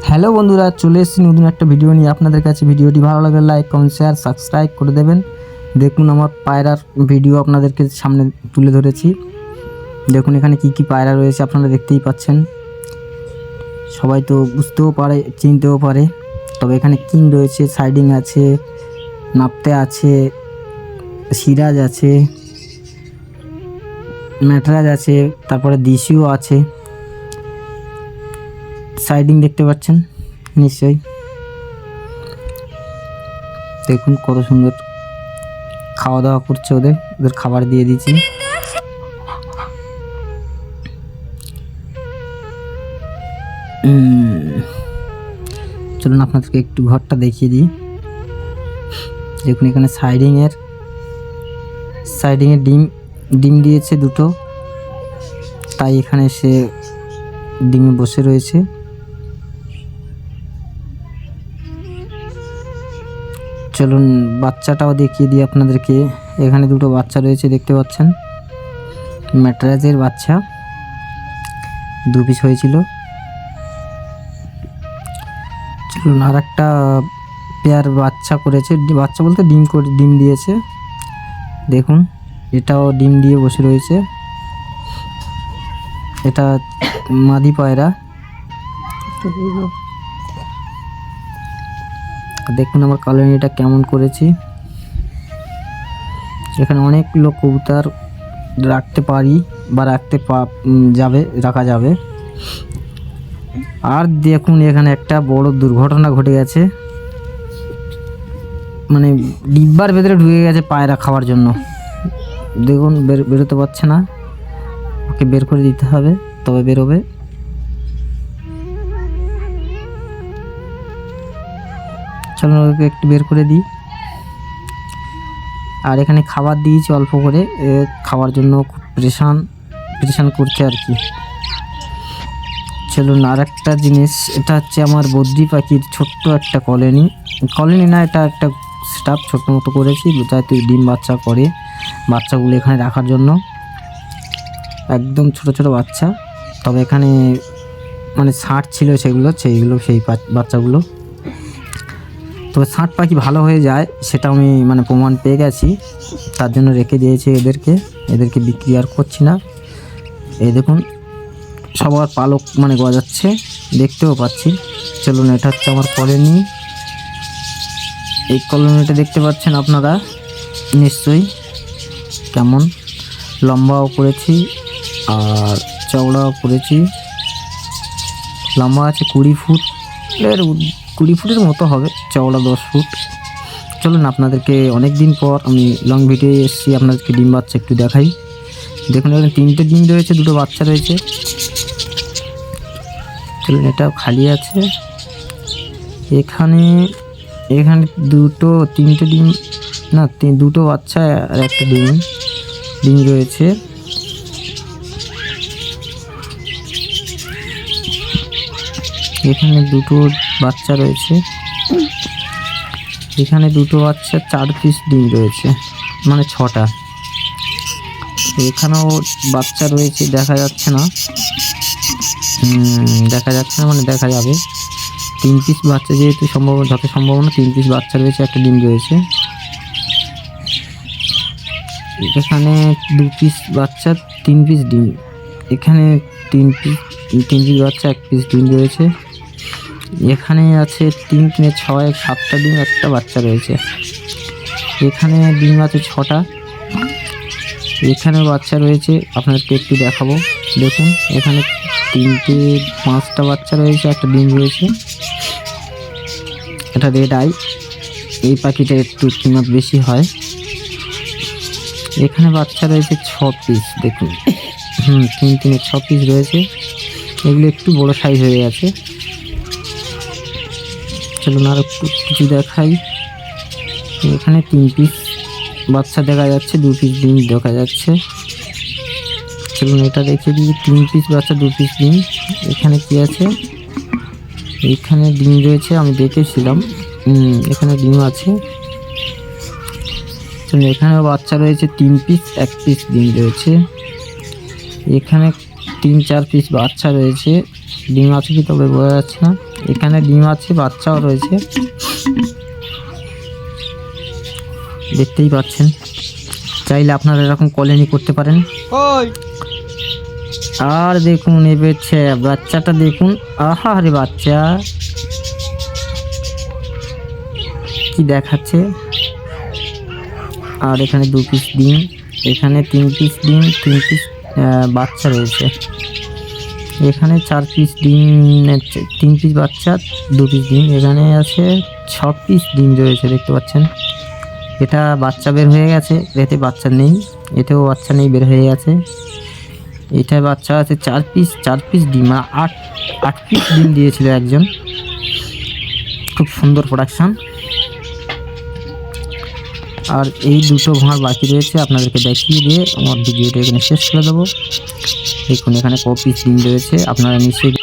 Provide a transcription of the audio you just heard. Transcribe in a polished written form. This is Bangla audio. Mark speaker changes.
Speaker 1: হ্যালো বন্ধুরা, চলে এসেছি নতুন একটা ভিডিও নিয়ে আপনাদের কাছে। ভিডিওটি ভালো লাগলে লাইক, কমেন্ট, শেয়ার, সাবস্ক্রাইব করে দেবেন। দেখুন আমার পায়রার ভিডিও আপনাদেরকে সামনে তুলে ধরেছি। দেখুন এখানে কি কি পায়রা রয়েছে আপনারা দেখতেই পাচ্ছেন। সবাই তো বুঝতেও পারে, চিনতেও পারে। তবে এখানে কিং রয়েছে, সাইডিং আছে, নাপতে আছে, সিরাজ আছে, ম্যাটরাজ আছে, তারপরে দিশিও আছে। সাইডিং দেখতে পাচ্ছেন নিশ্চয়ই। দেখুন কত সুন্দর খাওয়া দাওয়া করছে, ওদের খাবার দিয়ে দিয়েছি। চলুন আপনাদেরকে একটু ঘরটা দেখিয়ে দিই। দেখুন এখানে সাইডিংয়ের ডিম দিয়েছে দুটো, তাই এখানে সে ডিমে বসে রয়েছে। চলুন বাচ্চাটাও দেখিয়ে দিই আপনাদেরকে। এখানে দুটো বাচ্চা রয়েছে দেখতে পাচ্ছেন, ম্যাটরাজের বাচ্চা, 2 পিস হয়েছিল। চলুন আর একটা পেয়ার বাচ্চা করেছে, বাচ্চা বলতে ডিম দিয়েছে। দেখুন এটাও ডিম দিয়ে বসে রয়েছে। এটা মাদি পায়রা। দেখুন আমার কলোনিটা কেমন করেছি। এখানে অনেক লোক কবুতর রাখতে পারি বা রাখা যাবে। আর দেখুন এখানে একটা বড় দুর্ঘটনা ঘটে গেছে, মানে ডিব্বার ভেতরে ঢুকে গেছে পায়রা খাওয়ার জন্য। দেখুন বেরোতে পারছে না, ওকে বের করে দিতে হবে তবে বেরোবে। চলুন ওকে একটু বের করে দিই। আর এখানে খাবার দিয়েছি অল্প করে, খাওয়ার জন্য খুব প্রেশান করছে আর কি। চলুন আর একটা জিনিস, এটা হচ্ছে আমার বদ্রি পাখির ছোট্ট একটা কলোনি না, এটা একটা স্টাফ ছোট্ট মতো করেছি, যাতে ডিম বাচ্চা করে। বাচ্চাগুলো এখানে রাখার জন্য, একদম ছোট ছোট বাচ্চা। তবে এখানে মানে ষাঁড় ছিল, সেই বাচ্চাগুলো। তবে ষাঁড় পাখি ভালো হয়ে যায় সেটা আমি মানে প্রমাণ পেয়ে গেছি, তার জন্য রেখে দিয়েছি এদেরকে বিক্রি আর করছি না। এই দেখুন সবার পালক মানে গজাচ্ছে, দেখতেও পাচ্ছি। চলুন এটা হচ্ছে আমার কলোনি। এই কলোনিটা দেখতে পাচ্ছেন আপনারা নিশ্চয়ই, কেমন লম্বাও করেছি আর চওড়াও করেছি। লম্বা আছে 20 ফুটের মতো হবে, চওড়া 10 ফুট। চলুন আপনাদেরকে অনেক দিন পর আমি লং ভিডিও এসেছি, আপনাদেরকে ডিম বাচ্চা একটু দেখাই। দেখুন এখানে 3টে ডিম রয়েছে, 2টো বাচ্চা রয়েছে। চলুন এটাও খালি আছে। এখানে 3টে ডিম না, 2টো বাচ্চা আর একটা ডিম রয়েছে। এখানে 2টো বাচ্চা রয়েছে, এখানে 2টো বাচ্চা, 4 পিস ডিম রয়েছে, মানে 6টা। এখানেও বাচ্চা রয়েছে, দেখা যাচ্ছে না মানে দেখা যাবে। 3 পিস বাচ্চা, যেহেতু যত সম্ভাবনা 3 পিস বাচ্চা রয়েছে, একটা ডিম রয়েছে। এখানে 2 পিস বাচ্চা, 3 পিস ডিম। এখানে 3 পিস বাচ্চা, 1 পিস ডিম রয়েছে। এখানে আছে 3 3 6 7টা ডিম, একটা বাচ্চা রয়েছে। এখানে ডিম আছে 6টা। এখানে বাচ্চা রয়েছে, আপনাদেরকে একটু দেখাবো। দেখুন এখানে 5টা বাচ্চা রয়েছে, একটা ডিম রয়েছে। এটা রেড আই, এই পাখিটা একটু কিমত বেশি হয়। এখানে বাচ্চা রয়েছে 6 পিস, দেখুন 3 3 6 পিস রয়েছে। এগুলো একটু বড় সাইজ হয়ে গেছে। চলুন আর একটু কিছু দেখাই। এখানে 3 পিস বাচ্চা দেখা যাচ্ছে, 2 পিস ডিম দেখা যাচ্ছে। চলুন এটা দেখিয়ে দিই, 3 পিস বাচ্চা, 2 পিস ডিম। এখানে কি আছে, এখানে ডিম রয়েছে, আমি দেখেছিলাম, এখানে ডিম আছে। চলুন এখানেও বাচ্চা রয়েছে 3 পিস, 1 পিস ডিম রয়েছে। এখানে 3 4 পিস বাচ্চা রয়েছে, ডিম আছে কি তবে বোঝা যাচ্ছে না। এখানে ডিম আছে, বাচ্চাও রয়েছে, দেখতেই পাচ্ছেন। চাইলে আপনারা এরকম কলোনি করতে পারেন। আর দেখুন এবার বাচ্চাটা দেখুন, আহা রে বাচ্চা কি দেখাচ্ছে। আর এখানে 2 পিস ডিম, এখানে 3 পিস ডিম, 3 পিস বাচ্চা রয়েছে। এখানে 4 পিস ডিম, 3 পিস বাচ্চা, 2 পিস ডিম। এখানে আছে 6 পিস ডিম রয়েছে, দেখতে পাচ্ছেন। এটা বাচ্চা বের হয়ে গেছে, এতে বাচ্চা নেই, এতেও বাচ্চা নেই, বের হয়ে গেছে। এটা বাচ্চা আছে 4 পিস ডিম, 8 পিস ডিম দিয়েছিল একজন। খুব সুন্দর প্রোডাকশান। আর এই দুটো ভাঁড় বাকি রয়েছে, আপনাদেরকে দেখিয়ে দিয়ে আমার ভিডিওটা এখানে শেষ করে দেবো। দেখুন এখানে ক পিস ডিম রয়েছে, আপনারা নিশ্চয়ই